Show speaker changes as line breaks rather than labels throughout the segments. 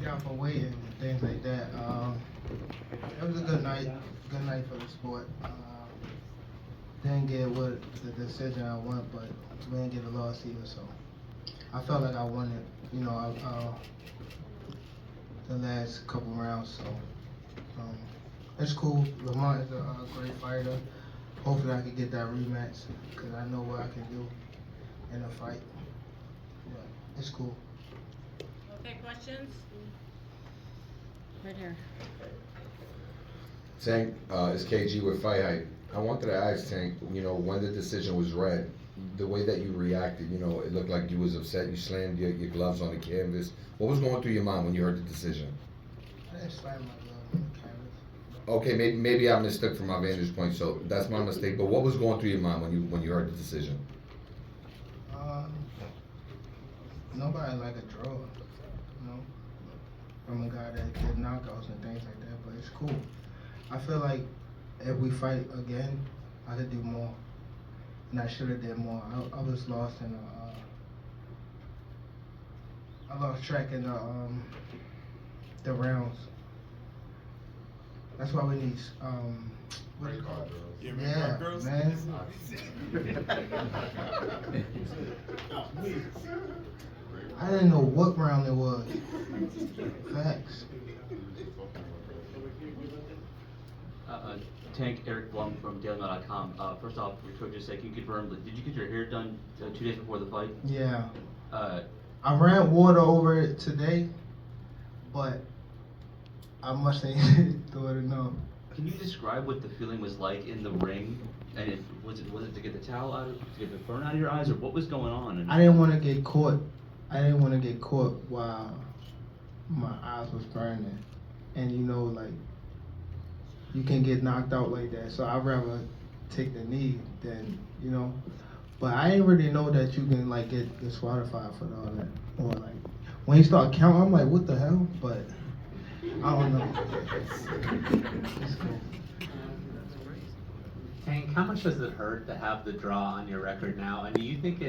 out for weight and things like that. It was a good night for the sport. Didn't get what the decision I want, but we didn't get a loss either. So I felt like I won it. The last couple rounds. So it's cool. Lamont is a great fighter. Hopefully I can get that rematch because I know what I can do in a fight. But it's cool.
Okay, questions? Right here.
Tank, it's KG with Fight Hype. I wanted to ask Tank, when the decision was read, the way that you reacted, it looked like you was upset. You slammed your gloves on the canvas. What was going through your mind when you heard the decision?
I didn't slam my glove on the canvas.
Okay, maybe I mistook from my vantage point, so that's my mistake. But what was going through your mind when you heard the decision?
Nobody like a draw, from a guy that did knockouts and things like that. But it's cool. I feel like if we fight again, I could do more, and I should have did more. I was lost in I lost track in the rounds. That's why we need what do you call it? Yeah, man. I didn't know what round it was. Facts.
Tank, Eric Blum from DailyMail.com. First off, for just say, can you confirm, did you get your hair done 2 days before the fight?
Yeah. I ran water over it today, but I mustn't throw it enough.
Can you describe what the feeling was like in the ring? And was it to get the towel out, to get the burn out of your eyes, or what was going on?
I didn't want to get caught. I didn't want to get caught while my eyes was burning, and you can get knocked out like that. So I'd rather take the knee than But I didn't really know that you can get disqualified for all that, or when you start counting, I'm like, what the hell? But I don't know. It's cool.
Tank, how much does it hurt to have the draw on your record now? And do you think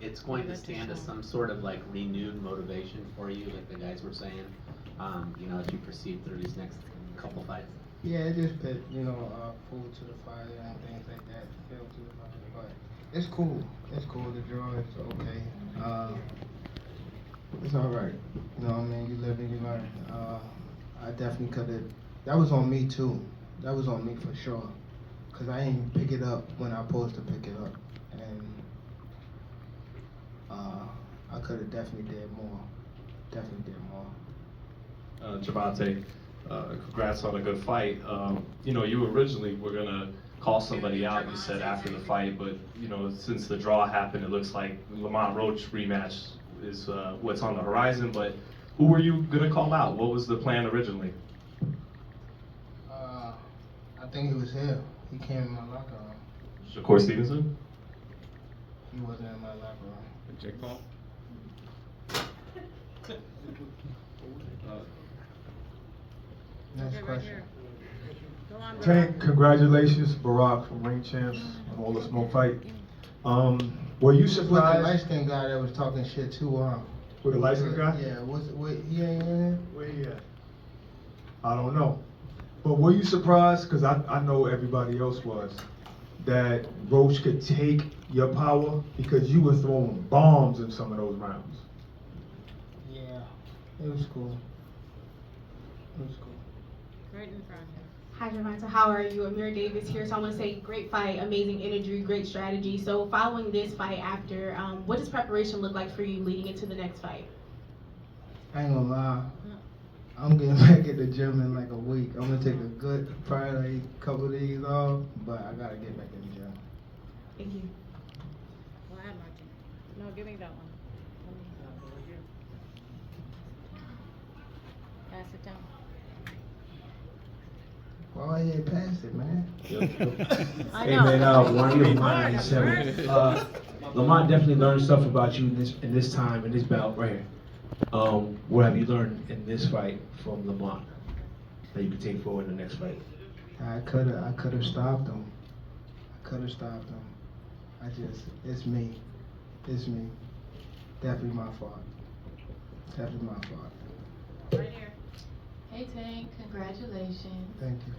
it's going to stand as some sort of renewed motivation for you, like the guys were saying, as you proceed through these next couple fights?
Yeah, it just put, food to the fire and things like that, fuel to the fire. But it's cool. It's cool. The draw is okay. It's all right. You know what I mean? You live and you learn. I definitely could have. That was on me too. That was on me for sure. Cause I didn't pick it up when I was supposed to pick it up, and I could have definitely did more. Definitely did more.
Gervonta, congrats on a good fight. You originally were gonna call somebody out, you said, after the fight, but since the draw happened, it looks like Lamont Roach rematch is what's on the horizon. But who were you gonna call out? What was the plan originally?
I think he was here. He came in my locker room.
Shakur Stevenson?
He wasn't in my locker room.
Jake Paul?
Next
Okay, right
question.
here. Go on, bro.
Tank, congratulations, Barack from Ring Champs on all the smoke fight. Were you
With the
surprised
light-skinned guy that was talking shit too,
with the light-skinned guy?
Yeah, he ain't in there?
Where he at? I don't know. But were you surprised, because I know everybody else was, that Roach could take your power because you were throwing bombs in some of those rounds?
Yeah, it was cool. It was cool.
Right in front here.
Hi, Gervonta. How are you? Amir Davis here. So I want to say great fight, amazing energy, great strategy. So following this fight after, what does preparation look like for you leading into the next fight?
I ain't gonna lie. I'm getting back at the gym in a week. I'm gonna take a good, probably couple of days off, but I gotta get back in the gym.
Thank you.
Go ahead, Martin. No, give me that one. Pass it down.
Why you ain't pass it, man?
I
Hey
know.
man, one
Hard,
reminder,
hard.
Lamont definitely learned stuff about you in this time, in this bout right here. What have you learned in this fight from Lamont that you can take forward in the next fight?
I could have stopped him. It's me. Definitely my fault.
Right here.
Hey Tank, congratulations.
Thank you.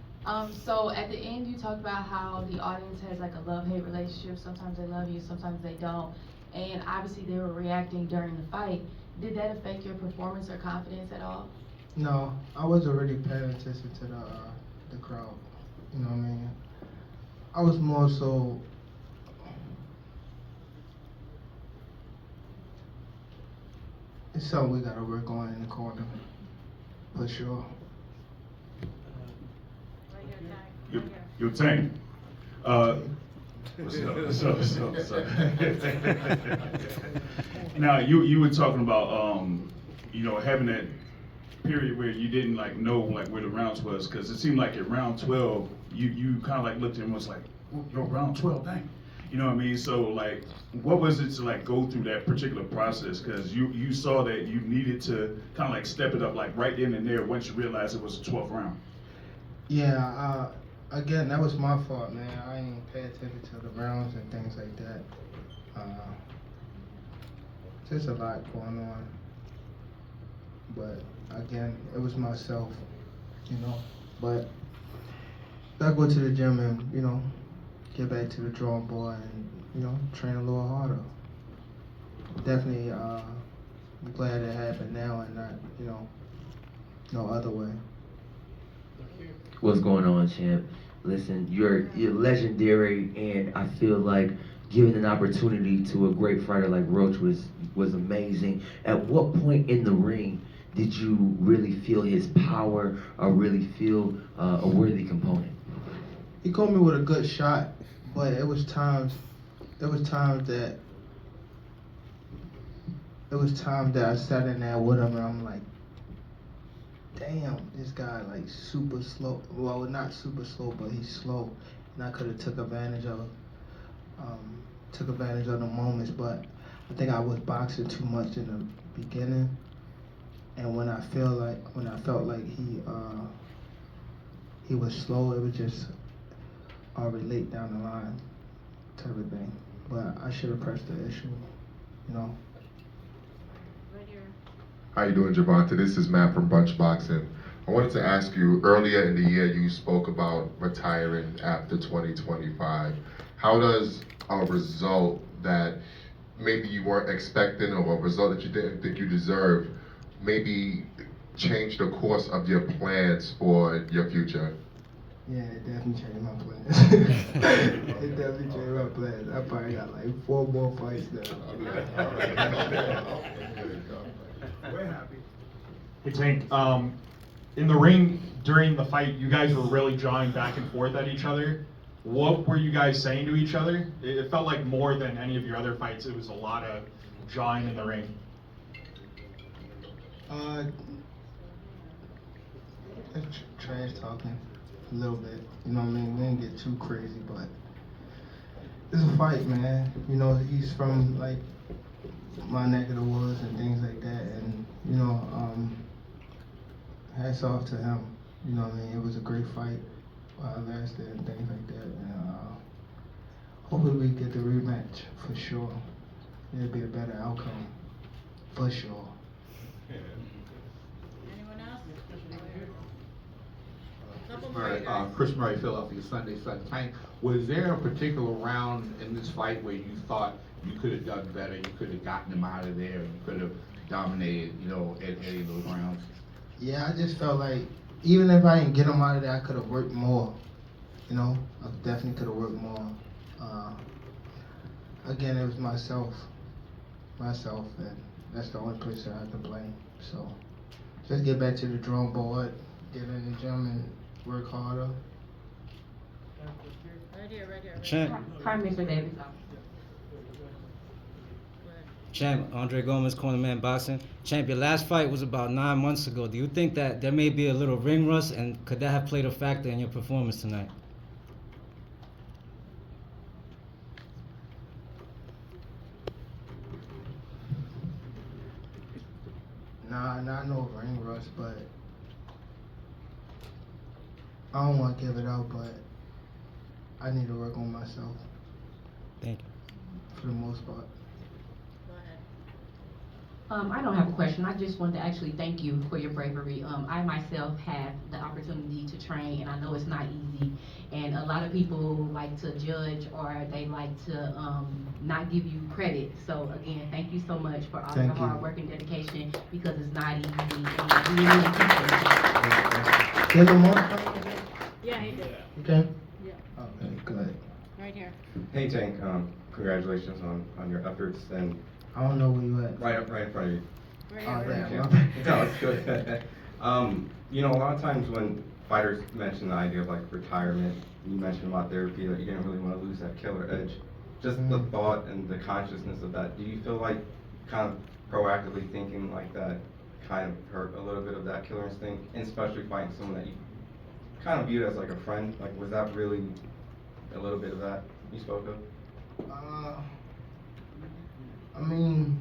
So at the end you talked about how the audience has like a love-hate relationship. Sometimes they love you, sometimes they don't. And obviously they were reacting during the fight. Did that affect your performance or confidence at all?
No, I was already paying attention to the crowd. You know what I mean? I was more so. It's something we gotta work on in the corner, for sure.
Right here, Ty.
Yo,
Right here.
yo, Tank. What's up? Now, you were talking about, having that period where you didn't like know like where the rounds was, because it seemed like at round 12, you kind of like looked at him and was like, yo, round 12, dang. You know what I mean? So like, what was it to like go through that particular process? Because you saw that you needed to kind of like step it up like right then and there once you realized it was the 12th round.
Yeah, again, that was my fault, man. I ain't pay attention to the rounds and things like that. Just a lot going on. But again, it was myself, you know. But I go to the gym and, get back to the drawing board and, train a little harder. Definitely, I'm glad it happened now and not, no other way.
What's going on, champ? Listen, you're legendary, and I feel like giving an opportunity to a great fighter like Roach was amazing. At what point in the ring did you really feel his power or really feel a worthy component?
He caught me with a good shot, but it was times that I sat in there with him and I'm like, damn, this guy like super slow. Well, not super slow, but he's slow, and I could have took advantage of the moments. But I think I was boxing too much in the beginning, and when I felt like he was slow, it was just relate down the line type of thing. But I should have pressed the issue,
Right here.
How you doing, Gervonta? This is Matt from Bunch Boxing. I wanted to ask you, earlier in the year you spoke about retiring after 2025. How does a result that maybe you weren't expecting or a result that you didn't think you deserved maybe change the course of your plans for your future?
Yeah, it definitely changed my plans. It definitely changed my plans. I probably got like 4 more fights now.
We're happy. Hey Tank, in the ring during the fight, you guys were really jawing back and forth at each other. What were you guys saying to each other? It felt like more than any of your other fights, it was a lot of jawing in the ring.
Trash talking a little bit. You know what I mean? We didn't get too crazy, but it's a fight, man. He's from like my neck of the woods and things like that, and hats off to him. You know what I mean? It was a great fight while it lasted and things like that. And hopefully we get the rematch for sure. It'll be a better outcome for sure.
Anyone else?
Chris Murray, Philadelphia Sunday Sun. Tank, was there a particular round in this fight where you thought you could have done better, you could have gotten him out of there, you could have dominated, at any of those rounds?
Yeah, I just felt like even if I didn't get him out of there, I could have worked more. I definitely could have worked more. Again, it was myself, and that's the only place I have to blame. So just get back to the drawing board, get in the gym, and work harder.
Right here.
Champ.
Hi, Mr. Davis.
Champ, Andre Gomez, Cornerman Boxing. Champ, your last fight was about 9 months ago. Do you think that there may be a little ring rust, and could that have played a factor in your performance tonight?
Nah, not no ring rust, but I don't want to give it out, but I need to work on myself.
Thank you.
For the most part.
Go
I don't have a question. I just wanted to actually thank you for your bravery. I myself have the opportunity to train, and I know it's not easy. And a lot of people like to judge or they like to not give you credit. So again, thank you so much for all your
Thank you.
hard work and dedication because it's not easy. And we really appreciate
Did Lamar fight today?
Yeah, he did.
Okay.
Yeah,
Okay, good.
right here.
Hey Tank, congratulations on your efforts and
I don't know where you at.
right in front of you.
Right
Oh,
here.
damn.
Yeah.
my bad.
No, it's good. You know, a lot of times when fighters mention the idea of like retirement, you mentioned about therapy that you didn't really want to lose that killer edge. Just the thought and the consciousness of that. Do you feel like kind of proactively thinking like that kind of hurt a little bit of that killer instinct, and especially fighting someone that you kind of viewed as like a friend? Like, was that really a little bit of that you spoke of?
I mean,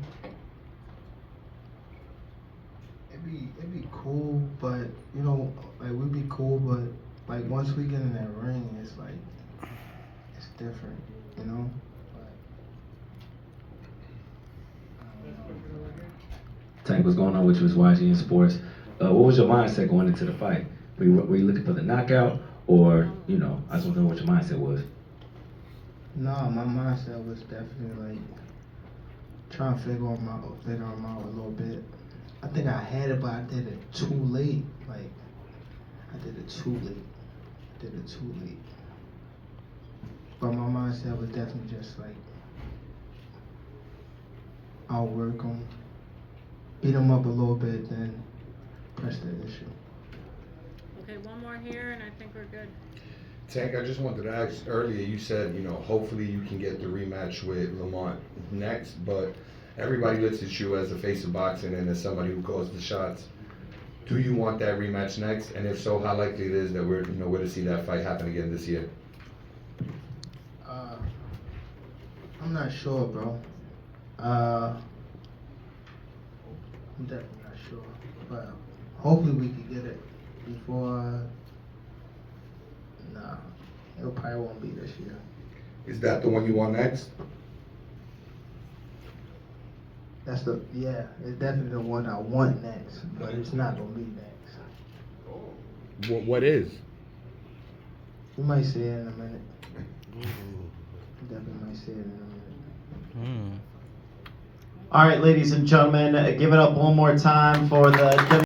it'd be cool, but you know, like we'd be cool, but like once we get in that ring, it's like it's different, you know.
Tank, what's going on with you as YGN Sports? What was your mindset going into the fight? Were you looking for the knockout, or you know, I just want to know what your mindset was.
No, my mindset was definitely like trying to figure him out a little bit. I think I had it, but I did it too late. Like I did it too late. But my mindset was definitely just like outwork him, beat him up a little bit, then press that issue.
Okay, one more here, and I think we're good.
Tank, I just wanted to ask, earlier you said, you know, hopefully you can get the rematch with Lamont next, but everybody looks at you as the face of boxing and as somebody who calls the shots. Do you want that rematch next? And if so, how likely it is that we're to see that fight happen again this year?
I'm not sure, bro. I'm definitely not sure, but hopefully we can get it before. Nah, it probably won't be this year.
Is that the one you want next?
It's definitely the one I want next, but it's not gonna be next.
What is?
You might see it in a minute. Definitely might see it in a minute.
All right, ladies and gentlemen, give it up one more time for the